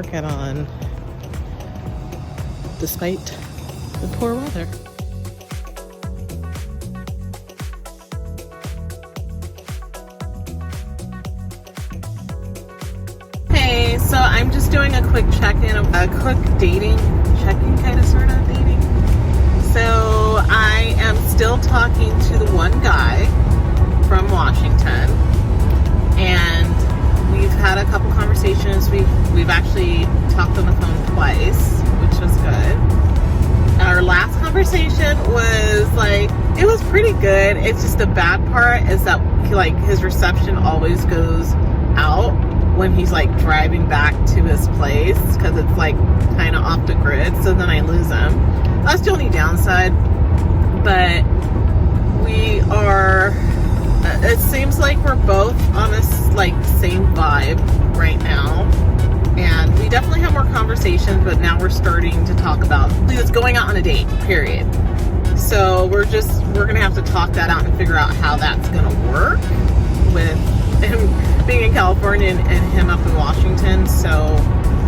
workout on despite the poor weather. Hey, so I'm just doing a quick check-in, a quick dating check-in, kind of sort of dating. So I am still talking to the one guy from Washington, and we've had a couple conversations. We've actually talked on the phone twice, which was good. Our last conversation was like, it was pretty good. It's just the bad part is that his reception always goes out when he's like driving back to his place, because it's like kind of off the grid, so then I lose him. That's the only downside. But we are, it seems like we're both on this like same vibe right now, and we definitely have more conversations, but now we're starting to talk about just going out on a date, period. So we're gonna have to talk that out and figure out how that's gonna work with him being in California and him up in Washington. So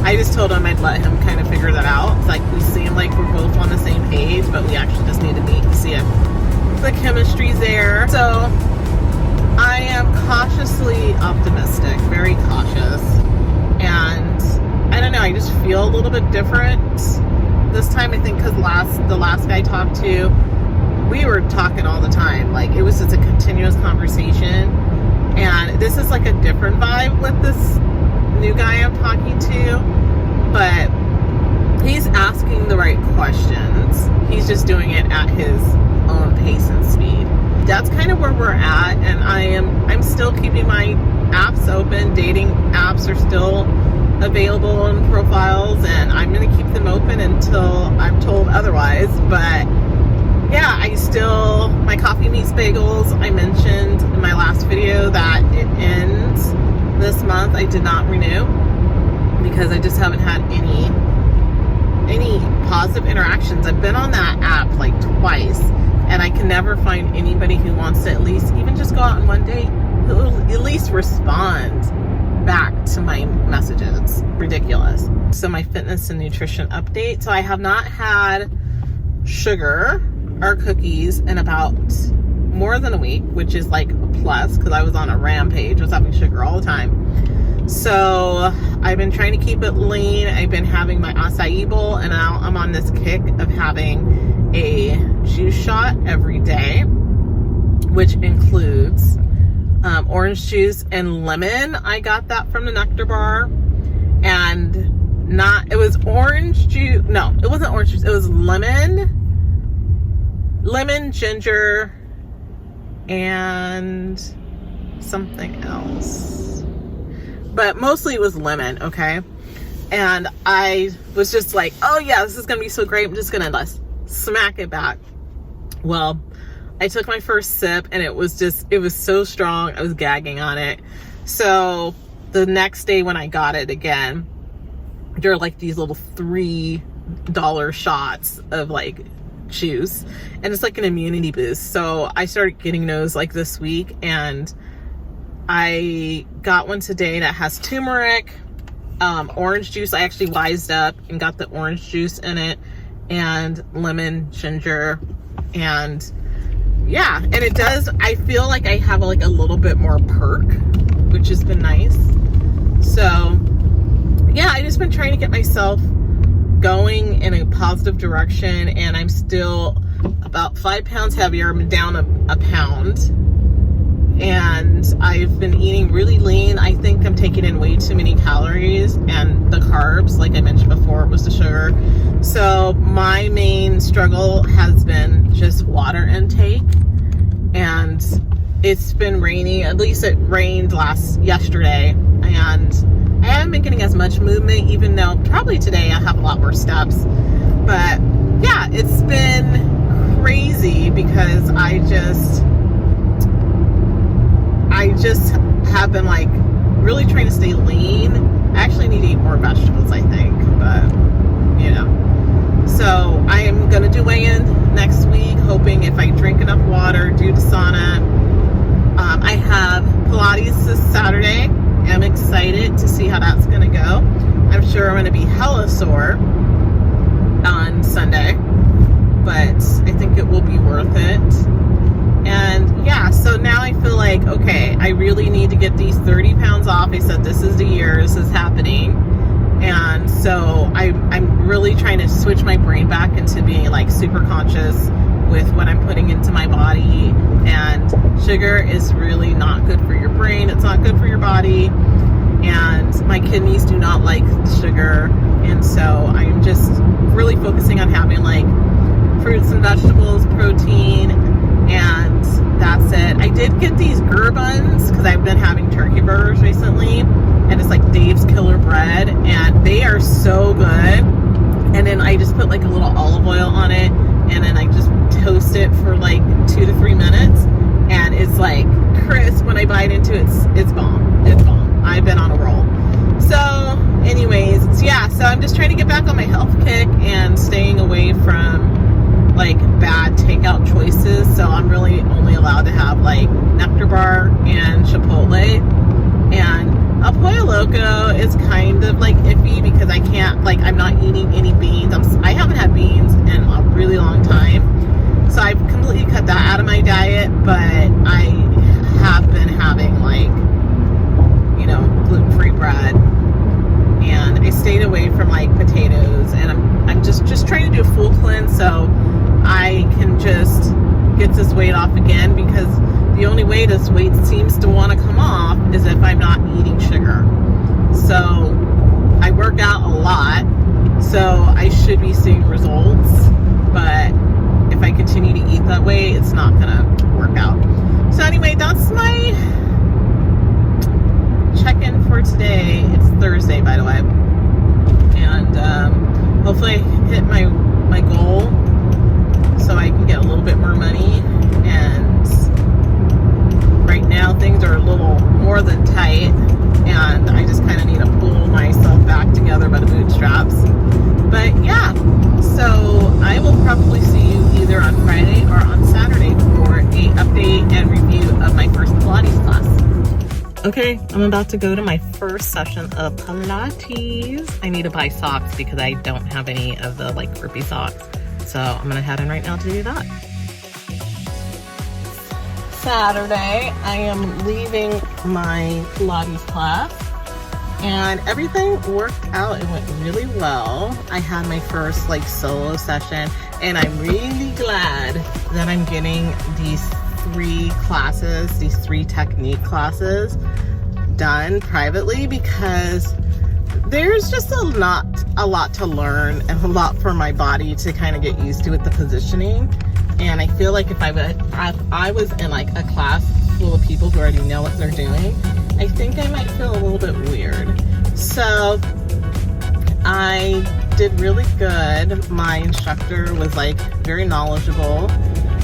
I just told him I'd let him kind of figure that out. It's like we seem like we're both on the same page, but we actually just need to meet to see if the chemistry's there. So I am cautiously optimistic, very cautious. And I don't know, I just feel a little bit different this time, I think, because the last guy I talked to, we were talking all the time. Like, it was just a continuous conversation. And this is like a different vibe with this new guy I'm talking to, but he's asking the right questions. He's just doing it at his own pace and speed. That's kind of where we're at, and I'm still keeping my apps open. Dating apps are still available in profiles, and I'm going to keep them open until I'm told otherwise. But yeah, my coffee meets bagels, I mentioned in my last video that it ends this month. I did not renew because I just haven't had any positive interactions. I've been on that app like twice, and I can never find anybody who wants to at least even just go out on one date, who will at least respond back to my messages. Ridiculous. So my fitness and nutrition update. So I have not had sugar or cookies in about more than a week, which is like a plus, because I was on a rampage. I was having sugar all the time. So I've been trying to keep it lean. I've been having my acai bowl, and now I'm on this kick of having a juice shot every day, which includes orange juice and lemon. I got that from the Nectar Bar, and it was orange juice. No, it wasn't orange juice. It was lemon, ginger, and something else, but mostly it was lemon. Okay. And I was just like, oh yeah, this is gonna be so great, I'm just gonna smack it back. Well, I took my first sip, and it was so strong, I was gagging on it. So the next day when I got it again, there are like these little $3 shots of like juice, and it's like an immunity boost. So I started getting those like this week, and I got one today that has turmeric, orange juice. I actually wised up and got the orange juice in it, and lemon, ginger, and yeah, and it does, I feel like I have like a little bit more perk, which has been nice. So yeah, I just been trying to get myself going in a positive direction, and I'm still about 5 pounds heavier. I'm down a pound, and I've been eating really lean. I think I'm taking in way too many calories, and the carbs, like I mentioned before, was the sugar. So my main struggle has been just water intake, and it's been rainy. At least it rained yesterday, and I haven't been getting as much movement, even though probably today I have a lot more steps. But yeah, it's been crazy because I just have been like really trying to stay lean. I actually need to eat more vegetables, I think, but you know. So I am going to do weigh-in next week, hoping if I drink enough water, do the sauna. I have Pilates this Saturday. I'm excited to see how that's going to go. I'm sure I'm going to be hella sore on Sunday, but I think it will be worth it. And yeah, so now I feel like, okay, I really need to get these 30 pounds off. I said, this is the year, this is happening. And so I'm really trying to switch my brain back into being like super conscious with what I'm putting into my body. And sugar is really not good for your brain. It's not good for your body. And my kidneys do not like sugar. And so I'm just really focusing on having like fruits and vegetables, protein, and that's it. I did get these gur buns because I've been having turkey burgers recently, and it's like Dave's Killer Bread, and they are so good. And then I just put like a little olive oil on it, and then I just toast it for like 2 to 3 minutes, and it's like crisp. When I bite into it, it's bomb. It's bomb. I've been on a roll. So anyways, yeah, so I'm just trying to get back on my health kick and staying away from like bad takeout choices. So I'm really only allowed to have like Nectar Bar and Chipotle. And El Pollo Loco is kind of like iffy because I can't, like, I'm not eating any beans. I haven't had beans in a really long time. So I've completely cut that out of my diet, but I have been having like, you know, gluten-free bread. And I stayed away from like potatoes, and I'm just trying to do a full cleanse so I can just get this weight off again, because the only way this weight seems to want to come off is if I'm not eating sugar. So I work out a lot, so I should be seeing results, but if I continue to eat that way, it's not gonna work out. So anyway, that's my check-in for today. It's Thursday, by the way, and hopefully I hit my goal so I can get a little bit more money. And right now things are a little more than tight, and I just kind of need to pull myself back together by the bootstraps. But yeah, so I will probably see you either on Friday or on Saturday for a update and review of my first Pilates class. Okay, I'm about to go to my first session of Pilates. I need to buy socks because I don't have any of the like grippy socks. So I'm gonna head in right now to do that. Saturday, I am leaving my Pilates class, and everything worked out. It went really well. I had my first like solo session, and I'm really glad that I'm getting these 3 classes, these 3 technique classes done privately, because there's just a lot to learn and a lot for my body to kind of get used to with the positioning. And I feel like if I was in like a class full of people who already know what they're doing, I think I might feel a little bit weird. So I did really good. My instructor was like very knowledgeable,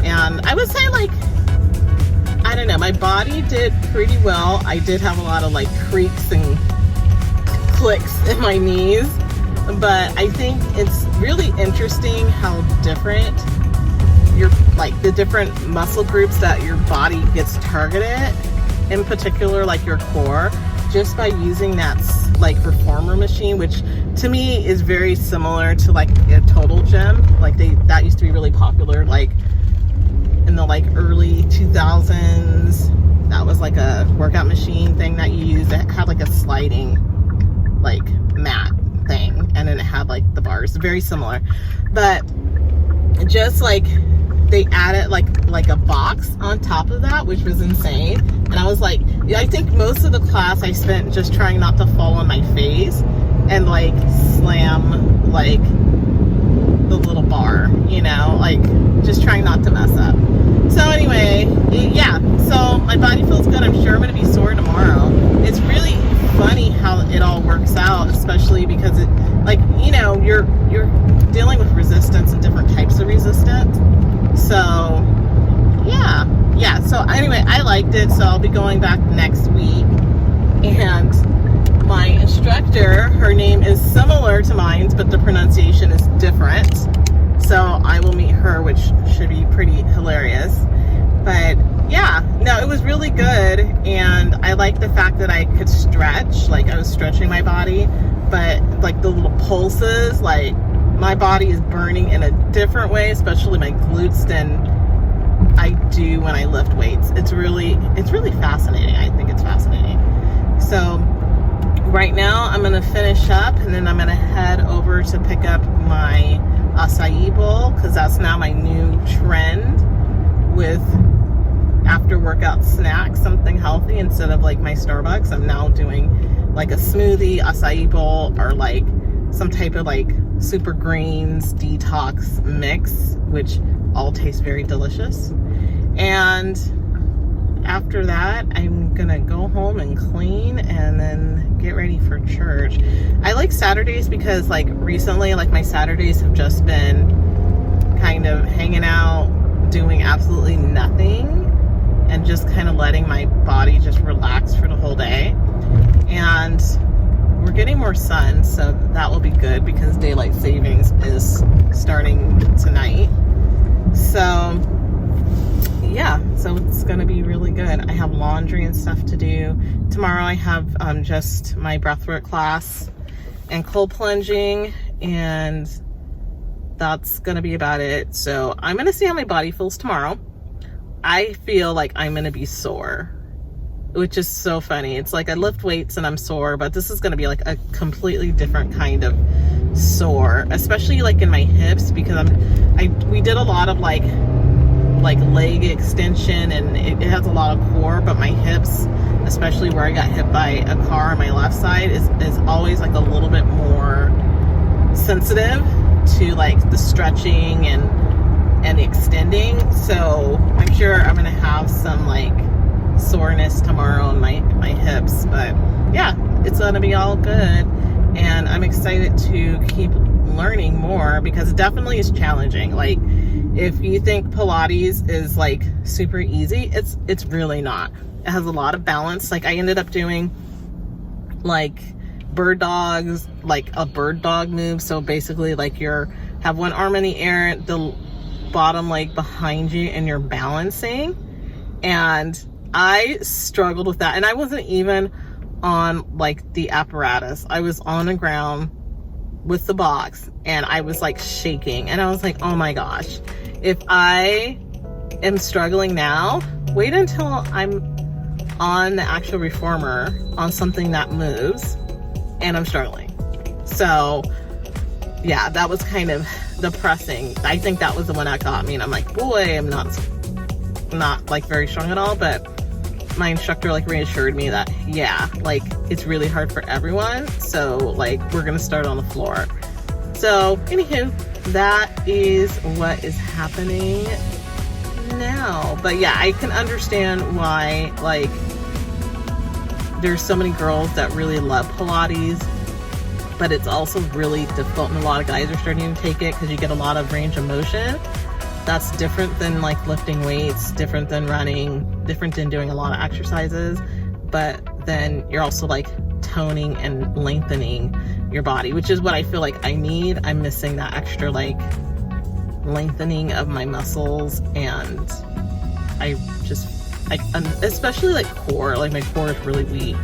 and I would say like, I don't know, my body did pretty well. I did have a lot of like creaks and clicks in my knees, but I think it's really interesting how different the different muscle groups that your body gets targeted, in particular like your core, just by using that like reformer machine, which to me is very similar to like a total gym. Like that used to be really popular like in the like early 2000s. That was like a workout machine thing that you used. It had like a sliding like mat thing, and then it had like the bars, very similar, but just like they added like a box on top of that, which was insane. And I was like, I think most of the class I spent just trying not to fall on my face and like slam like the little bar, you know, like just trying not to mess up. So anyway, yeah, so my body feels good. I'm sure I'm gonna be sore tomorrow. It's really funny how it all works out, especially because it, like, you know, you're dealing with resistance and different types of resistance. So yeah, so anyway, I liked it, so I'll be going back next week. And my instructor, her name is similar to mine, but the pronunciation is different, so I will meet her, which should be pretty hilarious. But yeah, no, it was really good, and I like the fact that I could stretch, like I was stretching my body, but like the little pulses, like my body is burning in a different way, especially my glutes, than I do when I lift weights. It's really fascinating. I think it's fascinating. So right now I'm gonna finish up, and then I'm gonna head over to pick up my acai bowl, because that's now my new trend with after workout snacks, something healthy instead of like my Starbucks. I'm now doing like a smoothie, acai bowl, or like some type of like super greens detox mix, which all taste very delicious. And after that, I'm gonna go home and clean and then get ready for church. I like Saturdays because like recently, like my Saturdays have just been kind of hanging out, doing absolutely nothing, and just kind of letting my body just relax for the whole day. And we're getting more sun, so that will be good because daylight savings is starting tonight. So yeah, so it's gonna be really good. I have laundry and stuff to do. Tomorrow I have just my breathwork class and cold plunging, and that's gonna be about it. So I'm gonna see how my body feels tomorrow. I feel like I'm gonna be sore, which is so funny. It's like I lift weights and I'm sore, but this is gonna be like a completely different kind of sore, especially like in my hips, because we did a lot of like leg extension, and it has a lot of core, but my hips, especially where I got hit by a car on my left side, is always like a little bit more sensitive to like the stretching and extending. So I'm sure I'm gonna have some like soreness tomorrow in my hips, but yeah, it's gonna be all good. And I'm excited to keep learning more, because it definitely is challenging. Like, if you think Pilates is like super easy, it's really not. It has a lot of balance. Like, I ended up doing like bird dogs, like a bird dog move. So basically like have one arm in the air, the bottom leg behind you, and you're balancing. And I struggled with that, and I wasn't even on like the apparatus. I was on the ground with the box, and I was like shaking, and I was like, oh my gosh, if I am struggling now, wait until I'm on the actual reformer on something that moves and I'm struggling. So yeah, that was kind of depressing. I think that was the one that got me, and I'm like, boy, I'm not like very strong at all. But my instructor like reassured me that yeah, like it's really hard for everyone, so like we're gonna start on the floor. So anywho, that is what is happening now. But yeah, I can understand why like there's so many girls that really love Pilates, but it's also really difficult, and a lot of guys are starting to take it because you get a lot of range of motion. That's different than like lifting weights, different than running, different than doing a lot of exercises, but then you're also like toning and lengthening your body, which is what I feel like I need. I'm missing that extra like lengthening of my muscles, and I especially like core, like my core is really weak.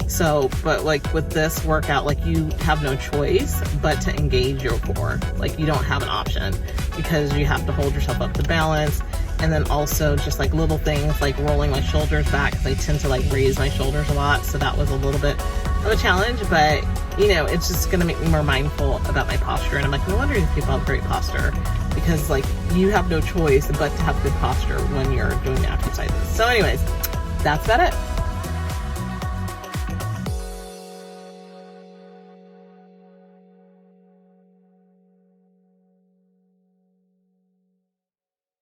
So, but like with this workout, like you have no choice but to engage your core. Like you don't have an option, because you have to hold yourself up to balance. And then also just like little things like rolling my shoulders back, because I tend to like raise my shoulders a lot. So that was a little bit of a challenge, but you know, it's just gonna make me more mindful about my posture. And I'm like, no wonder these people have great posture, because like you have no choice but to have good posture when you're doing the exercises. So anyways, that's about it.